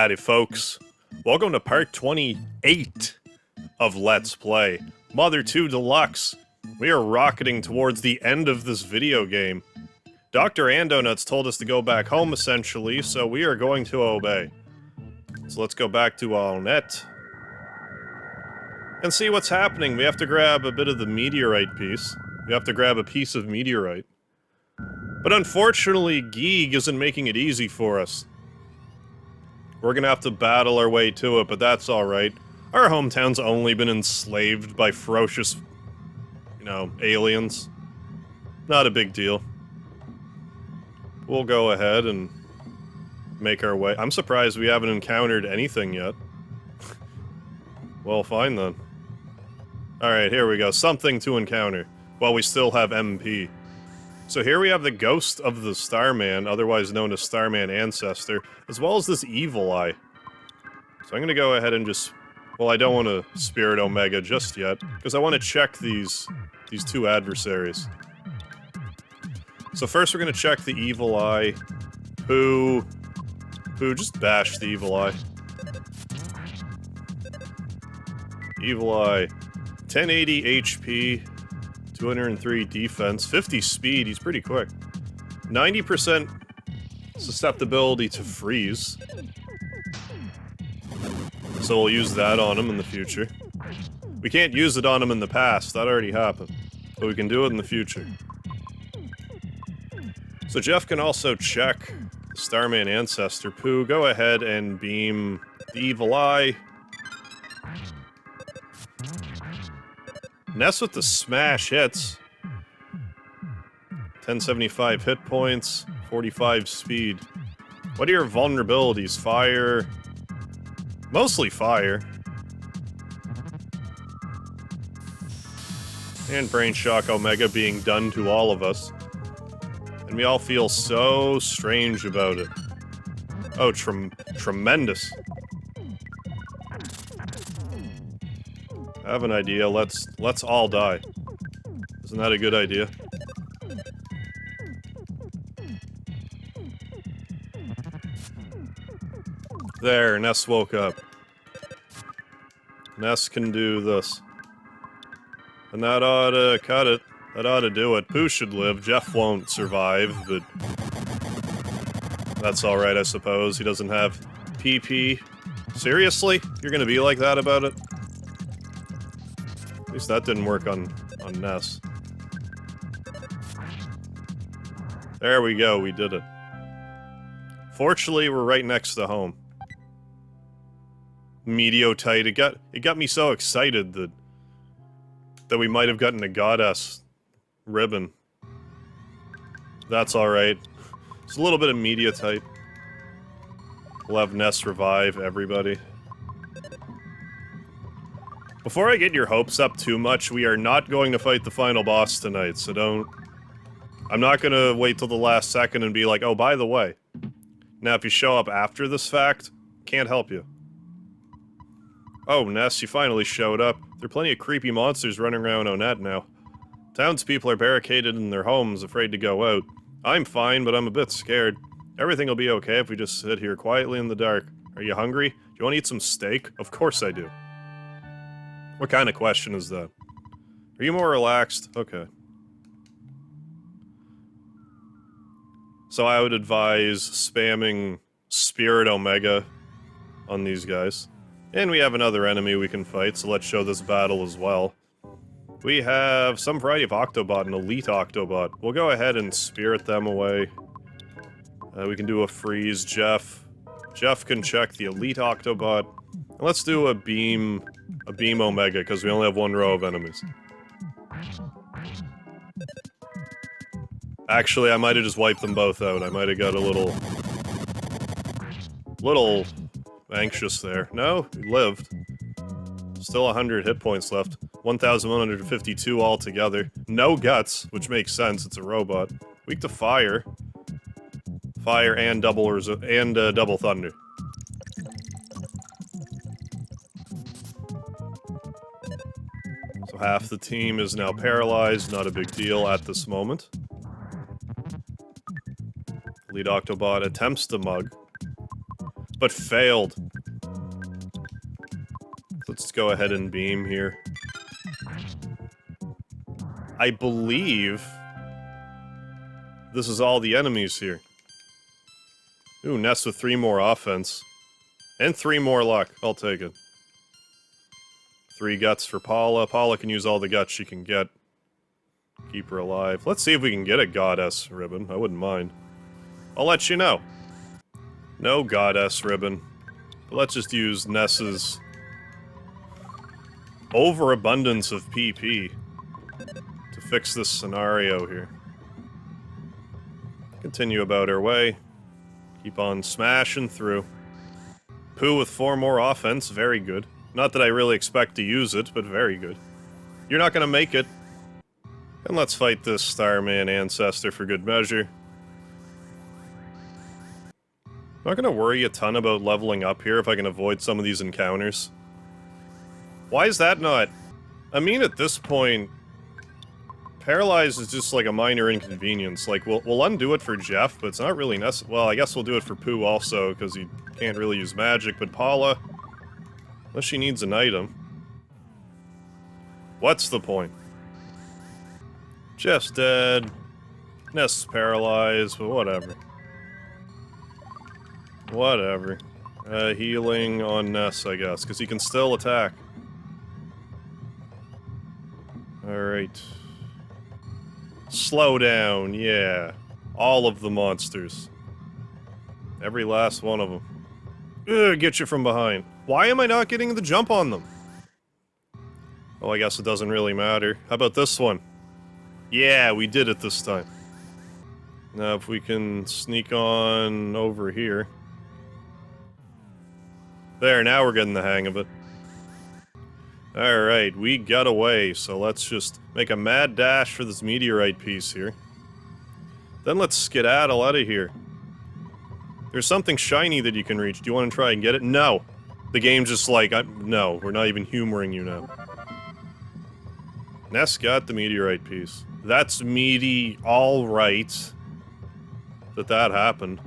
Howdy, folks. Welcome to part 28 of Let's Play Mother 2 Deluxe. We are rocketing towards the end of this video game. Dr. Onett told us to go back home, essentially, so we are going to obey. So let's go back to Onett and see what's happening. We have to grab a bit of the Meteorite piece. We have to grab a piece of Meteorite. But unfortunately, Geeg isn't making it easy for us. We're gonna have to battle our way to it, but that's alright. Our hometown's only been enslaved by ferocious, aliens. Not a big deal. We'll go ahead and make our way. I'm surprised we haven't encountered anything yet. Well, fine then. Alright, here we go. Something to encounter. While we still have MP. So here we have the ghost of the Starman, otherwise known as Starman Ancestor, as well as this evil eye. So I'm gonna go ahead and just... Well, I don't want to Spirit Omega just yet, because I want to check these two adversaries. So first we're gonna check the evil eye. Pooh, just bash the evil eye. Evil eye. 1080 HP. 203 defense, 50 speed, he's pretty quick. 90% susceptibility to freeze. So we'll use that on him in the future. We can't use it on him in the past, that already happened. But we can do it in the future. So Jeff can also check the Starman Ancestor. Pooh, go ahead and beam the evil eye. Ness with the smash hits. 1075 hit points, 45 speed. What are your vulnerabilities? Fire. Mostly fire. And Brain Shock Omega being done to all of us. And we all feel so strange about it. Oh, tremendous. I have an idea. Let's all die. Isn't that a good idea? There, Ness woke up. Ness can do this. And that ought to cut it. That ought to do it. Pooh should live. Jeff won't survive, but... That's alright, I suppose. He doesn't have PP. Seriously? You're gonna be like that about it? At least that didn't work on Ness. There we go, we did it. Fortunately, we're right next to home. Meteorite, it got me so excited that we might have gotten a goddess ribbon. That's alright. It's a little bit of Meteorite. We'll have Ness revive everybody. Before I get your hopes up too much, we are not going to fight the final boss tonight, so don't... I'm not gonna wait till the last second and be like, oh, by the way. Now, if you show up after this fact, can't help you. Oh, Ness, you finally showed up. There are plenty of creepy monsters running around Onett now. Townspeople are barricaded in their homes, afraid to go out. I'm fine, but I'm a bit scared. Everything will be okay if we just sit here quietly in the dark. Are you hungry? Do you want to eat some steak? Of course I do. What kind of question is that? Are you more relaxed? Okay. So I would advise spamming Spirit Omega on these guys. And we have another enemy we can fight, so let's show this battle as well. We have some variety of Octobot, an elite Octobot. We'll go ahead and spirit them away. We can do a freeze, Jeff. Jeff can check the elite Octobot. And let's do a beam Omega, because we only have one row of enemies. Actually, I might have just wiped them both out. I might have got a little anxious there. No, he lived. Still 100 hit points left. 1,152 altogether. No guts, which makes sense. It's a robot. Weak to fire. Fire and double thunder. So half the team is now paralyzed. Not a big deal at this moment. Lead Octobot attempts to mug. but failed. Let's go ahead and beam here. I believe this is all the enemies here. Ooh, Nest with 3 more offense. And 3 more luck. I'll take it. 3 guts for Paula. Paula can use all the guts she can get. Keep her alive. Let's see if we can get a Goddess ribbon. I wouldn't mind. I'll let you know. No Goddess ribbon. But let's just use Ness's overabundance of PP to fix this scenario here. Continue about our way. Keep on smashing through. Pooh with 4 more offense. Very good. Not that I really expect to use it, but very good. You're not gonna make it. And let's fight this Starman Ancestor for good measure. Not gonna worry a ton about leveling up here if I can avoid some of these encounters. Why is that not? I mean, at this point, Paralyzed is just like a minor inconvenience. Like, we'll undo it for Jeff, but it's not really necessary. Well, I guess we'll do it for Pooh also, because he can't really use magic, but Paula, unless she needs an item. What's the point? Jeff's dead. Nest's paralyzed, but whatever. Whatever. Healing on Ness, I guess, because he can still attack. Alright. Slow down, yeah. All of the monsters. Every last one of them. Ugh, get you from behind. Why am I not getting the jump on them? Oh, I guess it doesn't really matter. How about this one? Yeah, we did it this time. Now if we can sneak on over here. There, now we're getting the hang of it. Alright, we got away, so let's just make a mad dash for this meteorite piece here. Then let's skedaddle out of here. There's something shiny that you can reach. Do you want to try and get it? No! The game's just like, no, we're not even humoring you now. Ness got the meteorite piece. That's meaty, alright. That happened.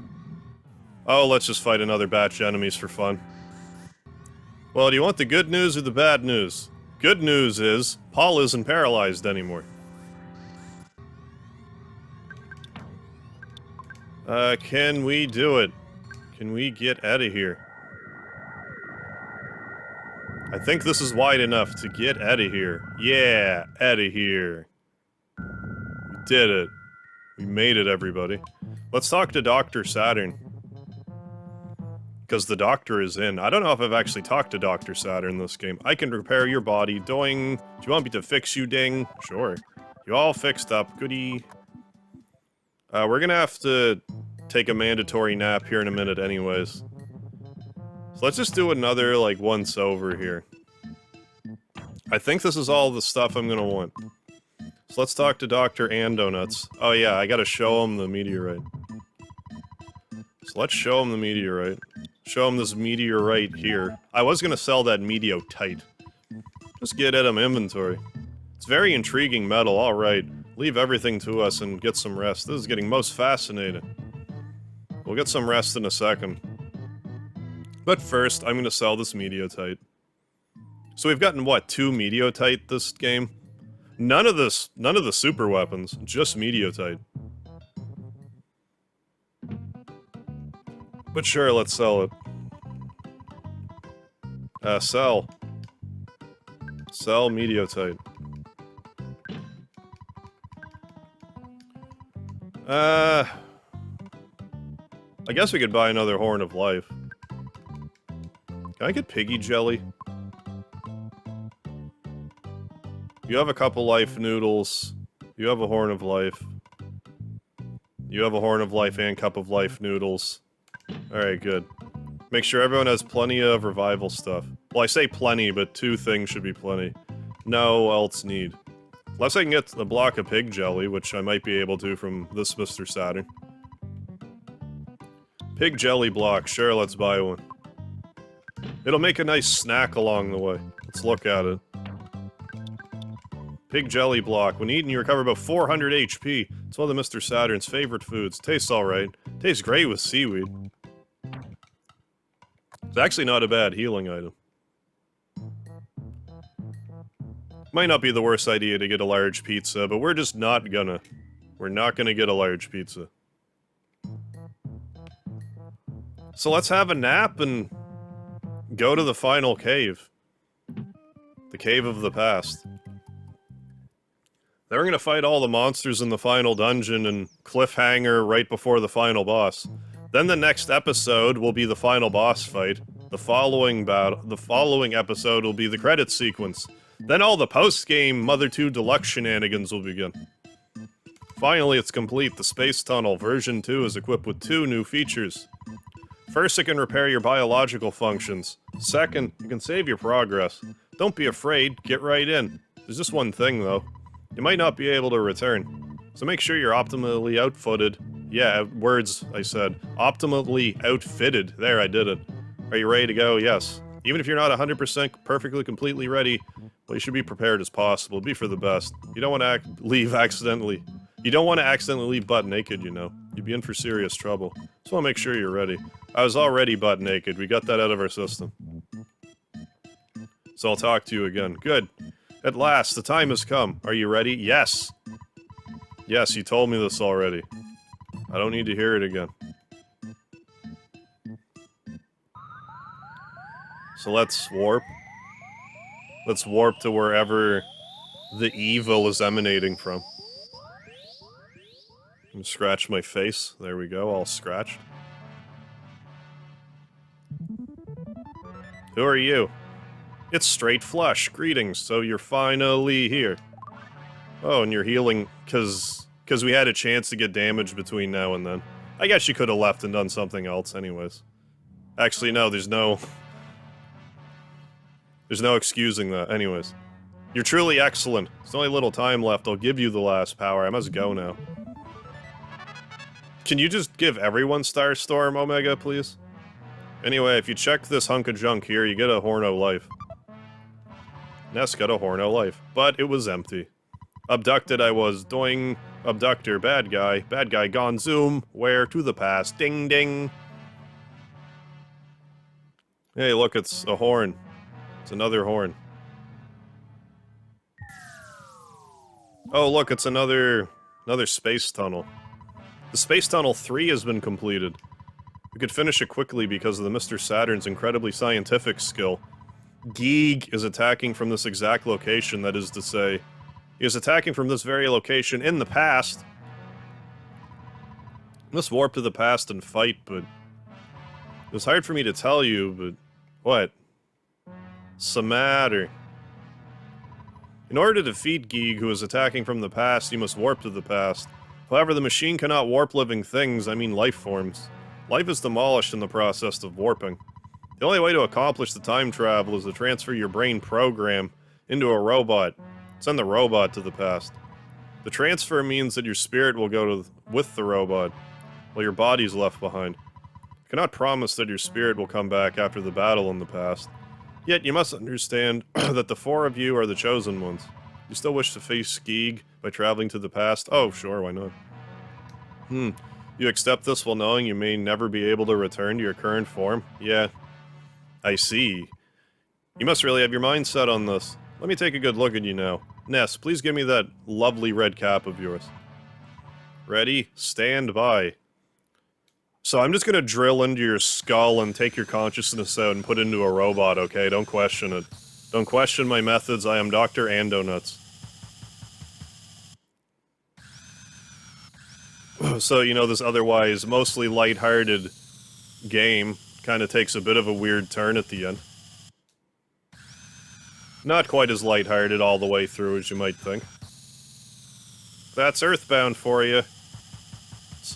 Oh, let's just fight another batch of enemies for fun. Well, do you want the good news or the bad news? Good news is, Paul isn't paralyzed anymore. Can we do it? Can we get out of here? I think this is wide enough to get out of here. Yeah, out of here. We did it. We made it, everybody. Let's talk to Dr. Saturn. Because the doctor is in. I don't know if I've actually talked to Dr. Saturn in this game. I can repair your body. Doing. Do you want me to fix you, ding? Sure. You all fixed up. Goody. We're gonna have to take a mandatory nap here in a minute anyways. So let's just do another, like, once over here. I think this is all the stuff I'm gonna want. So let's talk to Dr. Andonuts. Oh yeah, I gotta show him the meteorite. So let's show him the meteorite. Show him this meteorite here. I was gonna sell that Meteorite. Just get at him inventory. It's very intriguing metal, alright. Leave everything to us and get some rest. This is getting most fascinating. We'll get some rest in a second. But first, I'm gonna sell this Meteorite. So we've gotten, what, 2 Meteorite this game? None of the super weapons, just Meteorite. But sure, let's sell it. Sell. Sell Meteorite. I guess we could buy another Horn of Life. Can I get Piggy Jelly? You have a couple life noodles. You have a Horn of Life. You have a Horn of Life and Cup of Life noodles. Alright, good. Make sure everyone has plenty of revival stuff. Well, I say plenty, but 2 things should be plenty. No else need. Unless I can get the block of pig jelly, which I might be able to from this Mr. Saturn. Pig jelly block, sure, let's buy one. It'll make a nice snack along the way. Let's look at it. Pig jelly block. When eaten, you recover about 400 HP. It's one of the Mr. Saturn's favorite foods. Tastes alright. Tastes great with seaweed. It's actually not a bad healing item. Might not be the worst idea to get a large pizza, but we're just not gonna. We're not gonna get a large pizza. So let's have a nap and go to the final cave. The cave of the past. Then we're gonna fight all the monsters in the final dungeon and cliffhanger right before the final boss. Then the next episode will be the final boss fight. The following episode will be the credits sequence. Then all the post-game Mother 2 Deluxe shenanigans will begin. Finally, it's complete. The Space Tunnel version 2 is equipped with 2 new features. First, it can repair your biological functions. Second, you can save your progress. Don't be afraid, get right in. There's just one thing, though. You might not be able to return. So make sure you're optimally outfitted. Yeah, words, I said. Optimally outfitted. There, I did it. Are you ready to go? Yes. Even if you're not 100% perfectly, completely ready, well, you should be prepared as possible. Be for the best. You don't want to leave accidentally. You don't want to accidentally leave butt naked, you know. You'd be in for serious trouble. Just want to make sure you're ready. I was already butt naked. We got that out of our system. So I'll talk to you again. Good. At last, the time has come. Are you ready? Yes. Yes, you told me this already. I don't need to hear it again. So let's warp. Let's warp to wherever the evil is emanating from. I'm gonna scratch my face. There we go, all scratched. Who are you? It's Straight Flush. Greetings, so you're finally here. Oh, and you're healing because we had a chance to get damage between now and then. I guess you could have left and done something else anyways. Actually, no, there's no excusing that. Anyways. You're truly excellent. There's only a little time left. I'll give you the last power. I must go now. Can you just give everyone Starstorm, Omega, please? Anyway, if you check this hunk of junk here, you get a Horno life. Ness got a Horno life, but it was empty. Abducted I was. Doing abductor, bad guy. Bad guy gone. Zoom. Where? To the past. Ding ding. Hey, look, it's a horn. It's another horn. Oh, look, it's another space tunnel. The Space Tunnel 3 has been completed. We could finish it quickly because of the Mr. Saturn's incredibly scientific skill. Geeg is attacking from this exact location, that is to say, he is attacking from this very location in the past. Let's warp to the past and fight, but it was hard for me to tell you, but what? Samatter. In order to defeat Geeg, who is attacking from the past, you must warp to the past. However, the machine cannot warp living things, I mean life forms. Life is demolished in the process of warping. The only way to accomplish the time travel is to transfer your brain program into a robot. Send the robot to the past. The transfer means that your spirit will go with the robot, while your body is left behind. You cannot promise that your spirit will come back after the battle in the past. Yet you must understand that the 4 of you are the chosen ones. You still wish to face Geeg by traveling to the past? Oh, sure, why not? You accept this while knowing you may never be able to return to your current form? Yeah. I see. You must really have your mind set on this. Let me take a good look at you now. Ness, please give me that lovely red cap of yours. Ready? Stand by. So I'm just gonna drill into your skull and take your consciousness out and put it into a robot, okay? Don't question it. Don't question my methods, I am Dr. Andonuts. So, you know, this otherwise mostly lighthearted game kind of takes a bit of a weird turn at the end. Not quite as lighthearted all the way through as you might think. That's Earthbound for you. It's,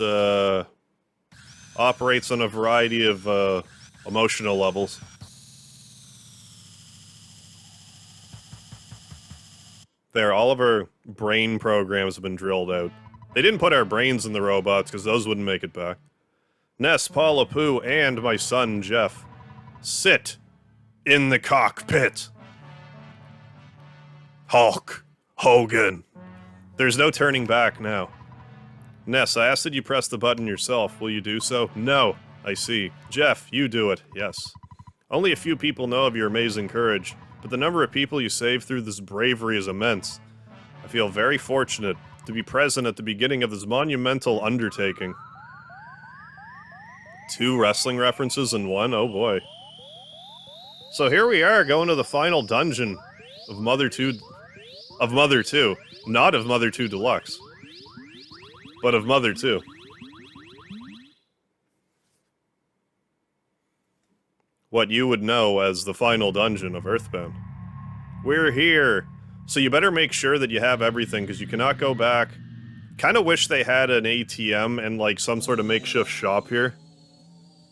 operates on a variety of, emotional levels. There, all of our brain programs have been drilled out. They didn't put our brains in the robots, because those wouldn't make it back. Ness, Paula Poo, and my son, Jeff. Sit in the cockpit. Hulk Hogan. There's no turning back now. Ness, I asked that you press the button yourself. Will you do so? No. I see. Jeff, you do it. Yes. Only a few people know of your amazing courage, but the number of people you save through this bravery is immense. I feel very fortunate to be present at the beginning of this monumental undertaking. 2 wrestling references in one? Oh boy. So here we are, going to the final dungeon of Mother 2... Of Mother 2. Not of Mother 2 Deluxe. But of Mother 2. What you would know as the final dungeon of Earthbound. We're here! So you better make sure that you have everything, because you cannot go back. Kinda wish they had an ATM and, like, some sort of makeshift shop here.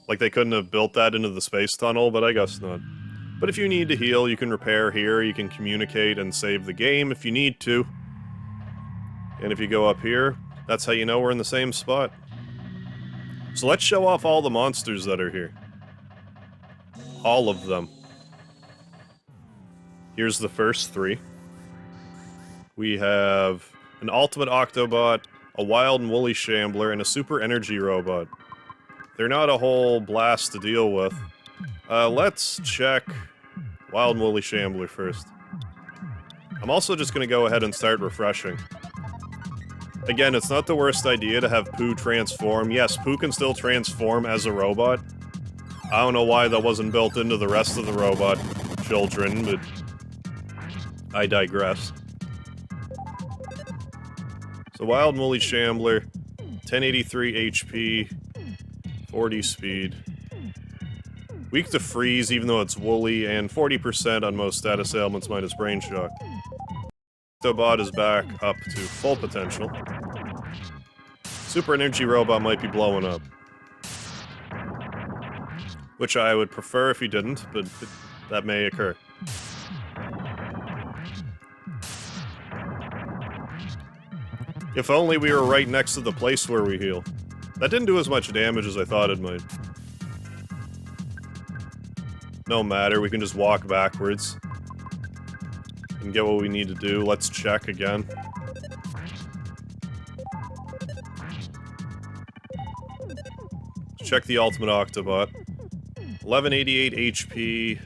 Like, they couldn't have built that into the space tunnel, but I guess not. But if you need to heal, you can repair here, you can communicate and save the game if you need to. And if you go up here, that's how you know we're in the same spot. So let's show off all the monsters that are here. All of them. Here's the first 3. We have an Ultimate Octobot, a Wild and Woolly Shambler, and a Super Energy Robot. They're not a whole blast to deal with. Let's check Wild and Woolly Shambler first. I'm also just gonna go ahead and start refreshing. Again, it's not the worst idea to have Pooh transform. Yes, Pooh can still transform as a robot. I don't know why that wasn't built into the rest of the robot children, but I digress. So Wild and Woolly Shambler, 1083 HP, 40 speed. Weak to freeze, even though it's woolly, and 40% on most status ailments minus brain shock. Octobot is back up to full potential. Super Energy Robot might be blowing up. Which I would prefer if he didn't, but that may occur. If only we were right next to the place where we heal. That didn't do as much damage as I thought it might. No matter, we can just walk backwards. And get what we need to do. Let's check again. Check the Ultimate Octobot. 1188 HP.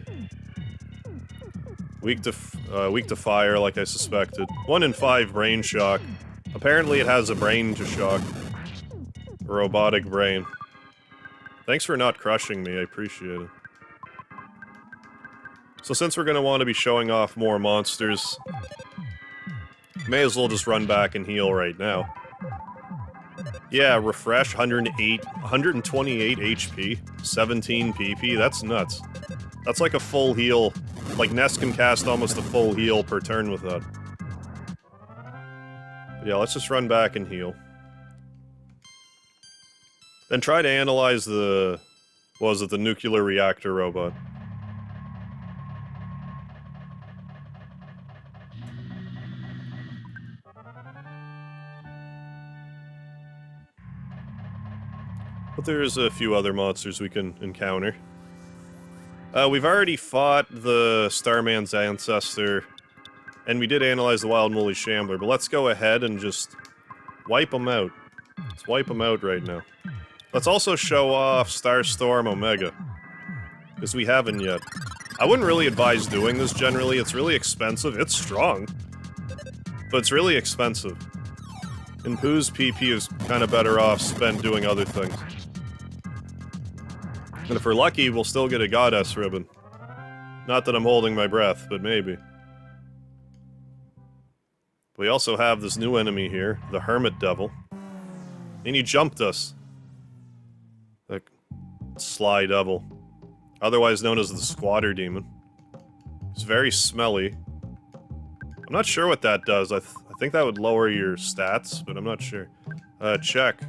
Weak to fire, like I suspected. 1 in 5 brain shock. Apparently it has a brain to shock. A robotic brain. Thanks for not crushing me, I appreciate it. So since we're gonna want to be showing off more monsters, may as well just run back and heal right now. Yeah, refresh, 128 HP, 17 PP, that's nuts. That's like a full heal. Like, Ness can cast almost a full heal per turn with that. But yeah, let's just run back and heal. Then try to analyze the... what was it, the nuclear reactor robot. But there's a few other monsters we can encounter. We've already fought the Starman's ancestor, and we did analyze the Wild and Woolly Shambler, but let's go ahead and just wipe them out. Let's wipe them out right now. Let's also show off Starstorm Omega, because we haven't yet. I wouldn't really advise doing this generally, it's really expensive. It's strong, but it's really expensive. And Pooh's PP is kind of better off spent doing other things. And if we're lucky, we'll still get a Goddess ribbon. Not that I'm holding my breath, but maybe. We also have this new enemy here, the Hermit Devil. And he jumped us. The Sly Devil. Otherwise known as the Squatter Demon. He's very smelly. I'm not sure what that does. I think that would lower your stats, but I'm not sure. Check.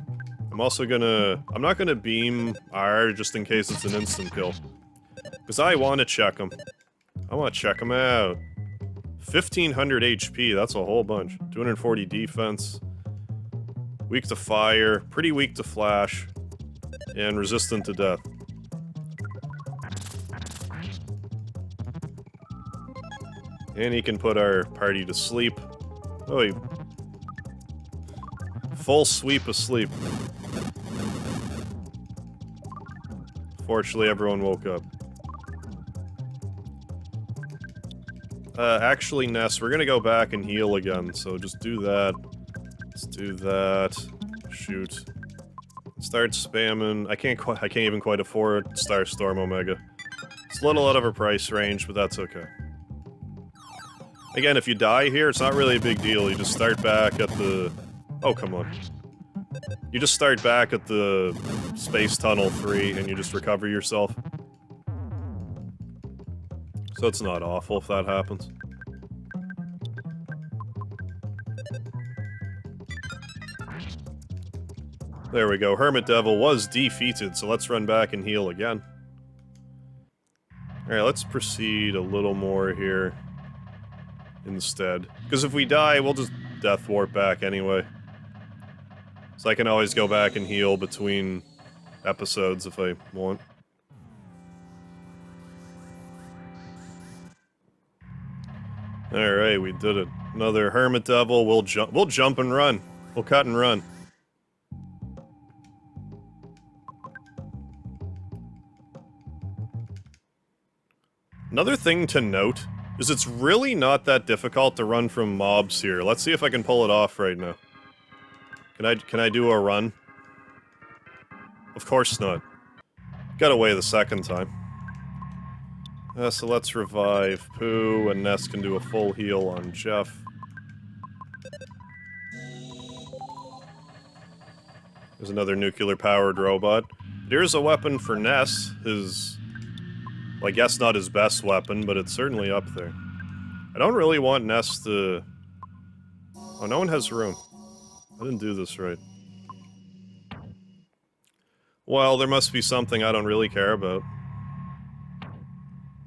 I'm also gonna... I'm not gonna beam R just in case it's an instant kill. Because I want to check him. I want to check him out. 1500 HP, that's a whole bunch. 240 defense. Weak to fire, pretty weak to flash. And resistant to death. And he can put our party to sleep. Oh, he... full sweep asleep. Fortunately, everyone woke up. Actually, Ness, we're gonna go back and heal again, so just do that. Let's do that. Shoot. Start spamming. I can't even quite afford Starstorm Omega. It's a little out of our price range, but that's okay. Again, if you die here, it's not really a big deal. You just start back at the... Oh, come on. You just start back at the Space Tunnel 3, and you just recover yourself. So it's not awful if that happens. There we go. Hermit Devil was defeated, so let's run back and heal again. Alright, let's proceed a little more here instead. Because if we die, we'll just Death Warp back anyway. So I can always go back and heal between episodes if I want. Alright, we did it. Another Hermit Devil. We'll jump and run. We'll cut and run. Another thing to note is it's really not that difficult to run from mobs here. Let's see if I can pull it off right now. Can I do a run? Of course not. Got away the second time. So let's revive Pooh, and Ness can do a full heal on Jeff. There's another nuclear-powered robot. Here's a weapon for Ness, his... Well, I guess not his best weapon, but it's certainly up there. I don't really want Ness to... Oh, no one has room. I didn't do this right. Well, there must be something I don't really care about.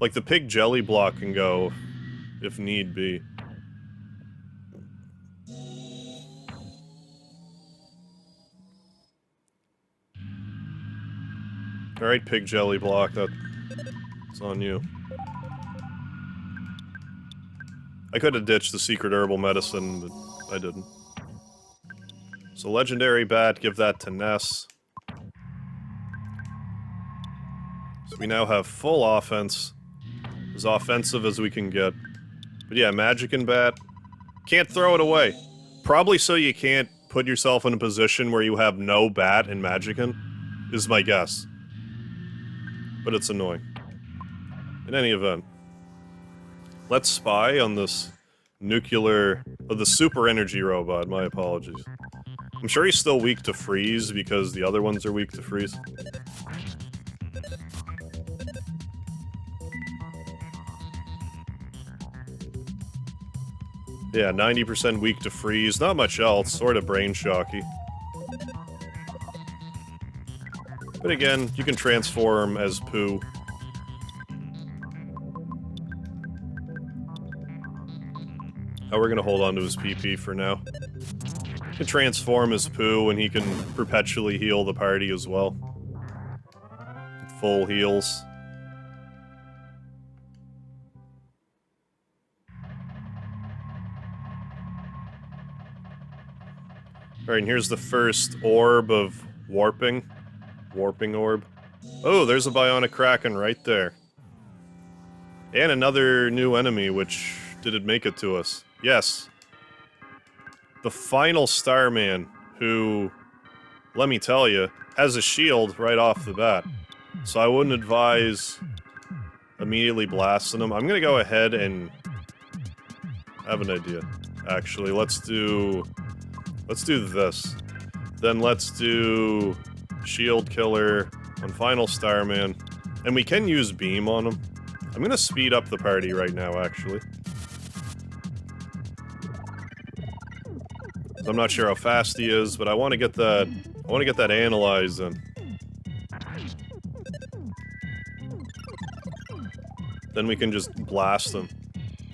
Like, the pig jelly block can go, if need be. Alright, pig jelly block, that's on you. I could have ditched the secret herbal medicine, but I didn't. So legendary bat, give that to Ness. So we now have full offense. As offensive as we can get. But yeah, Magican Bat. Can't throw it away. Probably so you can't put yourself in a position where you have no bat in Magican, is my guess. But it's annoying. In any event. Let's spy on this nuclear... Oh, the super energy robot, my apologies. I'm sure he's still weak to freeze because the other ones are weak to freeze. Yeah, 90% weak to freeze, not much else, sort of brain shocky. But again, you can transform as Pooh. Oh, we're gonna hold on to his PP for now. He can transform as Pooh, and he can perpetually heal the party as well. Full heals. Alright, and here's the first orb of warping. Warping orb. Oh, there's a bionic kraken right there. And another new enemy, which... Did it make it to us? Yes. The final Starman, who... Let me tell you, has a shield right off the bat. So I wouldn't advise immediately blasting him. I'm gonna go ahead and... I have an idea. Actually, let's do this. Then let's do Shield Killer on Final Starman. And we can use Beam on him. I'm gonna speed up the party right now, actually. I'm not sure how fast he is, but I want to get that analyzed in. Then we can just blast him.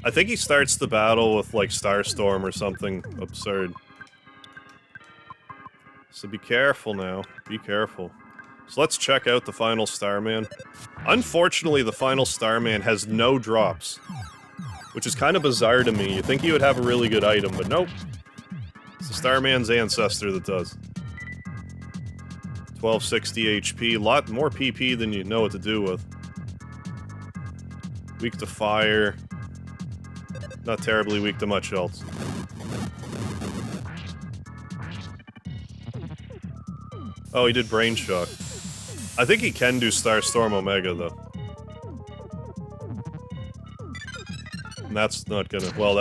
I think he starts the battle with, like, Starstorm or something absurd. So be careful now. Be careful. So let's check out the final Starman. Unfortunately, the final Starman has no drops. Which is kind of bizarre to me. You'd think he would have a really good item, but nope. It's the Starman's ancestor that does. 1260 HP. Lot more PP than you know what to do with. Weak to fire. Not terribly weak to much else. Oh, he did Brain Shock. I think he can do Starstorm Omega, though. And that's not gonna... Well,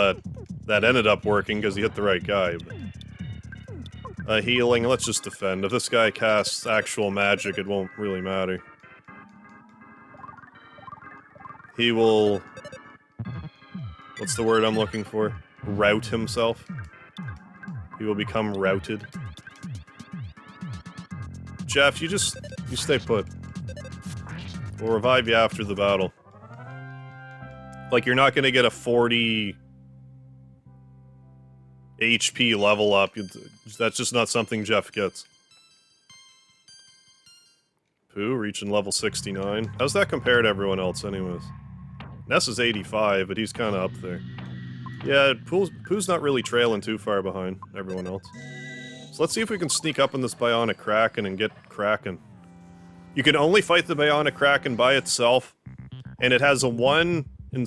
that ended up working because he hit the right guy, but... healing, let's just defend. If this guy casts actual magic, it won't really matter. He will... What's the word I'm looking for? Rout himself. He will become routed. Jeff, you stay put. We'll revive you after the battle. Like, you're not gonna get a 40... HP level up. That's just not something Jeff gets. Pooh, reaching level 69. How's that compare to everyone else, anyways? Ness is 85, but he's kinda up there. Yeah, Pooh's not really trailing too far behind everyone else. So let's see if we can sneak up on this Bionic Kraken and get Kraken. You can only fight the Bionic Kraken by itself, and it has a 1 in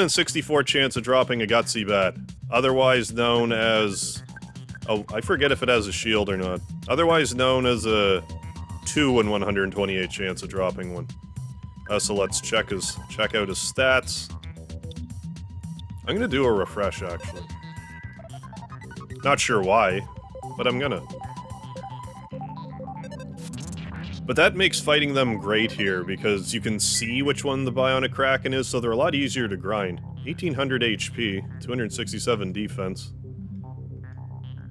64 chance of dropping a Gutsy Bat, otherwise known as... Oh, I forget if it has a shield or not. Otherwise known as a 2 in 128 chance of dropping one. So let's check out his stats. I'm gonna do a refresh, actually. Not sure why, but I'm gonna. But that makes fighting them great here, because you can see which one the Bionic Kraken is, so they're a lot easier to grind. 1800 HP, 267 defense.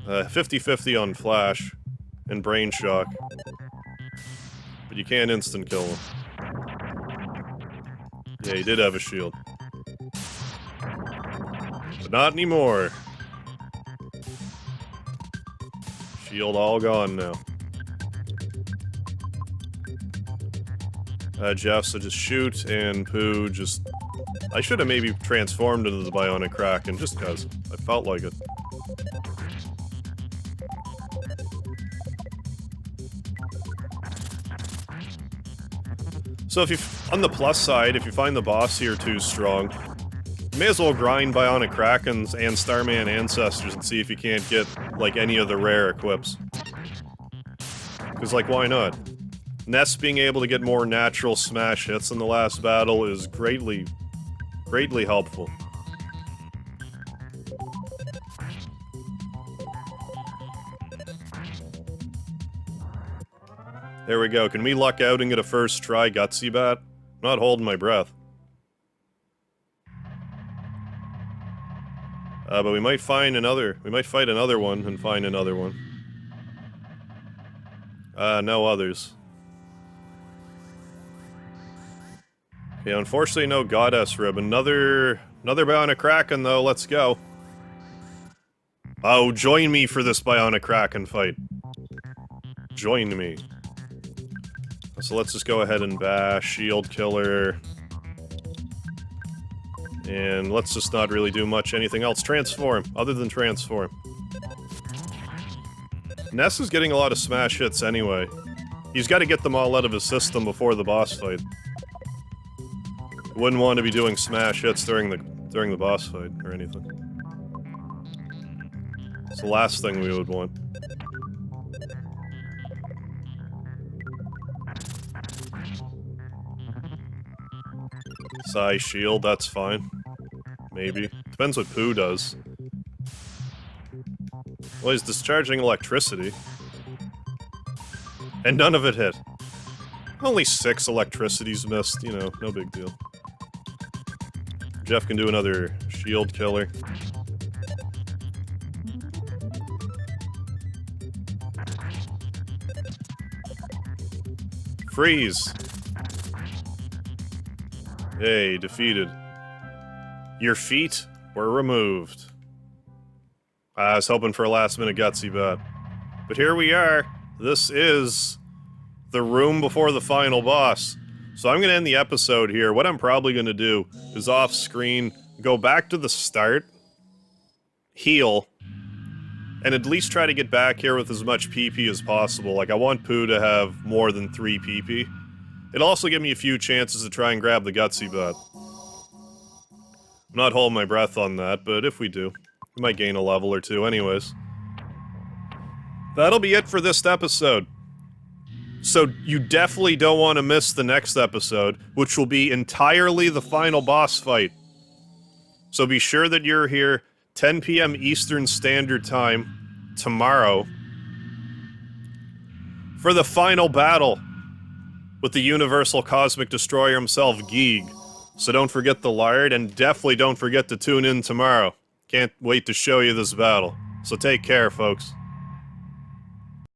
50-50 on Flash, and Brain Shock. But you can't instant kill him. Yeah, he did have a shield. But not anymore. Shield all gone now. Jeff, so just shoot, and Pooh just... I should have maybe transformed into the Bionic Kraken, just cause. I felt like it. So if you... On the plus side, if you find the boss here too strong, you may as well grind Bionic Krakens and Starman Ancestors and see if you can't get, like, any of the rare equips. Because, like, why not? Ness being able to get more natural smash hits in the last battle is greatly helpful. There we go. Can we luck out and get a first try Gutsy Bat? I'm not holding my breath. But we might find another... We might fight another one and find another one. No others. Okay, unfortunately no Goddess Rib. Another Bionic Kraken though, let's go. Oh, join me for this Bionic Kraken fight. Join me. So let's just go ahead and bash, shield killer. And let's just not really do much anything else. Transform, other than transform. Ness is getting a lot of smash hits anyway. He's got to get them all out of his system before the boss fight. Wouldn't want to be doing smash hits during the boss fight or anything. It's the last thing we would want. Psy shield, that's fine. Maybe. Depends what Pooh does. Well, he's discharging electricity. And none of it hit. Only 6 electricities missed, you know, no big deal. Jeff can do another shield killer. Freeze! Hey, defeated. Your feet were removed. I was hoping for a last-minute Gutsy Bat. But here we are. This is the room before the final boss. So I'm gonna end the episode here. What I'm probably gonna do is off-screen, go back to the start, heal, and at least try to get back here with as much PP as possible. Like, I want Pooh to have more than 3 PP. It'll also give me a few chances to try and grab the Gutsy Bat. I'm not holding my breath on that, but if we do, we might gain a level or two anyways. That'll be it for this episode. So you definitely don't want to miss the next episode, which will be entirely the final boss fight. So be sure that you're here 10 p.m. Eastern Standard Time tomorrow for the final battle with the Universal Cosmic Destroyer himself, Geeg. So don't forget the lard, and definitely don't forget to tune in tomorrow. Can't wait to show you this battle. So take care, folks.